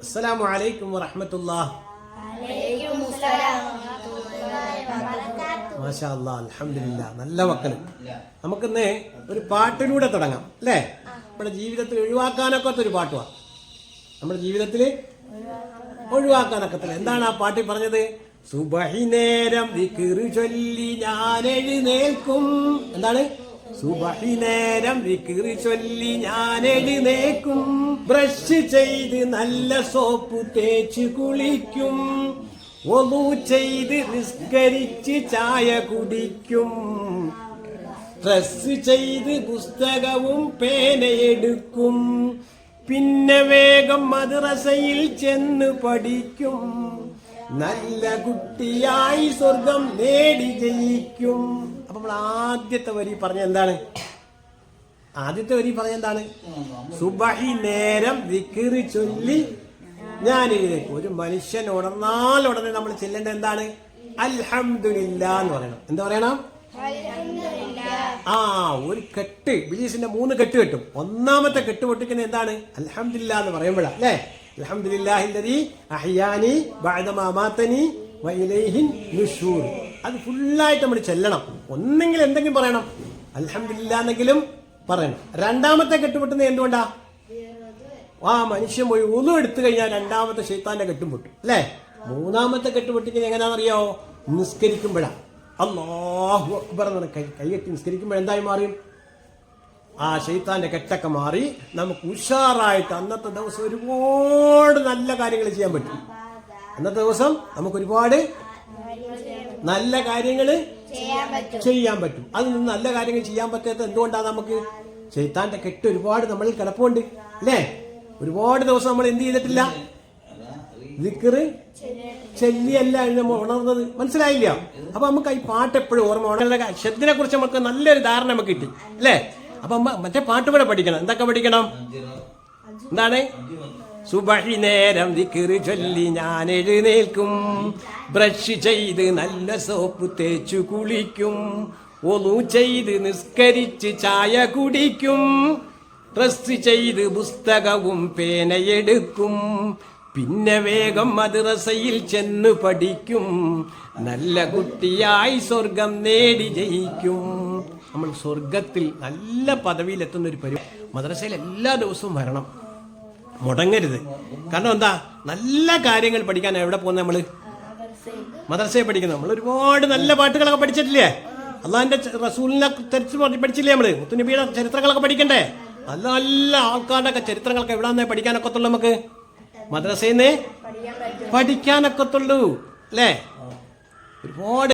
അസ്സലാമു അലൈക്കും വറഹ്മത്തുള്ളാഹി. മാഷാ അല്ലാഹ്, അൽഹംദുലില്ലാഹ്. നല്ല മക്കള്. നമുക്കിന്ന് ഒരു പാട്ടിലൂടെ തുടങ്ങാം അല്ലേ? നമ്മുടെ ജീവിതത്തിൽ ഒഴിവാക്കാനൊക്കത്തെ ഒരു പാട്ടുമാണ്. നമ്മുടെ ജീവിതത്തിൽ ഒഴിവാക്കാനൊക്കത്തില്ല. എന്താണ് ആ പാട്ടിൽ പറഞ്ഞത്? സുബഹി നേരം ദിക്റ് ചൊല്ലി ഞാൻ എഴുന്നേൽക്കും. എന്താണ്? സുബഹി നേരം ദിക്റ് ചൊല്ലി ഞാൻ എഴുന്നേൽക്കും. ബ്രഷ് ചെയ്ത് നല്ല സോപ്പ് തേച്ച് കുളിക്കും. ഒളു ചെയ്ത് നിസ്കരിച്ച് ചായ കുടിക്കും. ഡ്രസ് ചെയ്ത് പുസ്തകവും പേനയെടുക്കും. പിന്നെ വേഗം മദ്രസയിൽ ചെന്ന് പഠിക്കും. നല്ല കുട്ടിയായി സ്വർഗം നേടി ജയിക്കും. അപ്പൊ നമ്മൾ ആദ്യത്തെ വരി പറഞ്ഞ എന്താണ്? സുബഹി നേരം ദിക്റ് ചൊല്ലി ഞാൻ എഴുന്നേൽക്കും. ഒരു മനുഷ്യൻ ഉടനെ നമ്മൾ ചെല്ലേണ്ടത് എന്താണ്? അൽഹംദുലില്ലാ എന്ന് പറയണം. എന്താ പറയണം? ഒരു കെട്ട്, ബിലീസിന്റെ 3 കെട്ട് കെട്ടും. ഒന്നാമത്തെ കെട്ട് പൊട്ടിക്കുന്നത് എന്താണ്? അൽഹംദുലില്ലാ എന്ന് പറയുമ്പോഴാണ് അല്ലേ? അൽഹംദുലില്ലാഹില്ലദീ അഹ്യാനി ബഅദമാ അമാതനി വഇലൈഹിൻ നുശൂർ. അത് ഫുള്ളായിട്ട് നമ്മൾ ചെല്ലണം. ഒന്നെങ്കിലും എന്തെങ്കിലും പറയണം, അൽഹംദുലില്ലാ എന്നെങ്കിലും പറയണം. രണ്ടാമത്തെ കെട്ട് പൊട്ടുന്നത് എന്തുകൊണ്ടാ? മനുഷ്യൻ പോയി ഒന്നും എടുത്തു കഴിഞ്ഞാൽ രണ്ടാമത്തെ ശൈത്താന്റെ കെട്ടും പൊട്ടും അല്ലേ? മൂന്നാമത്തെ കെട്ട് പൊട്ടിക്കുന്നത് എങ്ങനെയാണെന്നറിയാവോ? നിസ്കരിക്കുമ്പോഴാണ്. അല്ലാഹു അക്ബർ എന്ന് കൈകെട്ടി നിസ്കരിക്കുമ്പോൾ എന്തായി മാറിയും? ശൈത്താന്റെ കെട്ടൊക്കെ മാറി നമുക്ക് ഉഷാറായിട്ട് അന്നത്തെ ദിവസം ഒരുപാട് നല്ല കാര്യങ്ങൾ ചെയ്യാൻ പറ്റും. അന്നത്തെ ദിവസം നമുക്ക് ഒരുപാട് നല്ല കാര്യങ്ങൾ ചെയ്യാൻ പറ്റും. അതിൽ നിന്ന് നല്ല കാര്യങ്ങൾ ചെയ്യാൻ പറ്റാത്ത എന്തുകൊണ്ടാണ്? നമുക്ക് ശൈത്താന്റെ കെട്ട് ഒരുപാട് നമ്മളിൽ കിടപ്പുണ്ട് അല്ലേ? ഒരുപാട് ദിവസം നമ്മൾ എന്ത് ചെയ്തിട്ടില്ല? ദിക്റ് ചെല്ലിയല്ല നമ്മൾ ഉണർന്നത്. മനസ്സിലായില്ല? അപ്പൊ നമുക്ക് ഈ പാട്ട് എപ്പോഴും ഓർമ്മ. ശബ്ദിനെ കുറിച്ച് നമുക്ക് നല്ലൊരു ധാരണ നമുക്ക് കിട്ടി അല്ലേ? അപ്പൊ മറ്റേ പാട്ട് കൂടെ പഠിക്കണം. എന്തൊക്കെ പഠിക്കണം? എന്താണ്? സുബഹി നേരം ദിക്റ് ചൊല്ലി ഞാൻ എഴുന്നേൽക്കും. ബ്രഷ് ചെയ്ത് നല്ല സോപ്പ് തേച്ചു കുളിക്കും. ഒളു ചെയ്ത് നിസ്കരിച്ച് ചായ കുടിക്കും. ഡ്രസ് ചെയ്ത് പുസ്തകവും പേനയെടുക്കും. പിന്നെ വേഗം മദ്രസയിൽ ചെന്ന് പഠിക്കും. നല്ല കുട്ടിയായി സ്വർഗം നേടി ജയിക്കും. നമ്മൾ സ്വർഗത്തിൽ നല്ല പദവിയിലെത്തുന്ന ഒരു പരിപാടി. മദ്രസയിൽ എല്ലാ ദിവസവും വരണം, മുടങ്ങരുത്. കാരണം എന്താ? നല്ല കാര്യങ്ങൾ പഠിക്കാൻ എവിടെ പോകുന്നത്? നമ്മള് മദ്രസയിൽ പഠിക്കുന്നത്. നമ്മൾ ഒരുപാട് നല്ല പാട്ടുകളൊക്കെ പഠിച്ചിട്ടില്ലേ? അള്ളാഹിന്റെ റസൂലിനെ പഠിച്ചില്ലേ? നമ്മള് മുത്തുനബിയുടെ ചരിത്രങ്ങളൊക്കെ പഠിക്കണ്ടേ? നല്ല നല്ല ആൾക്കാരുടെ ഒക്കെ ചരിത്രങ്ങളൊക്കെ എവിടെ പഠിക്കാനൊക്കത്തുള്ളൂ. നമുക്ക് മദ്രസയിൽ നിന്ന് പഠിക്കാനൊക്കത്തുള്ളൂ അല്ലേ? ഒരുപാട്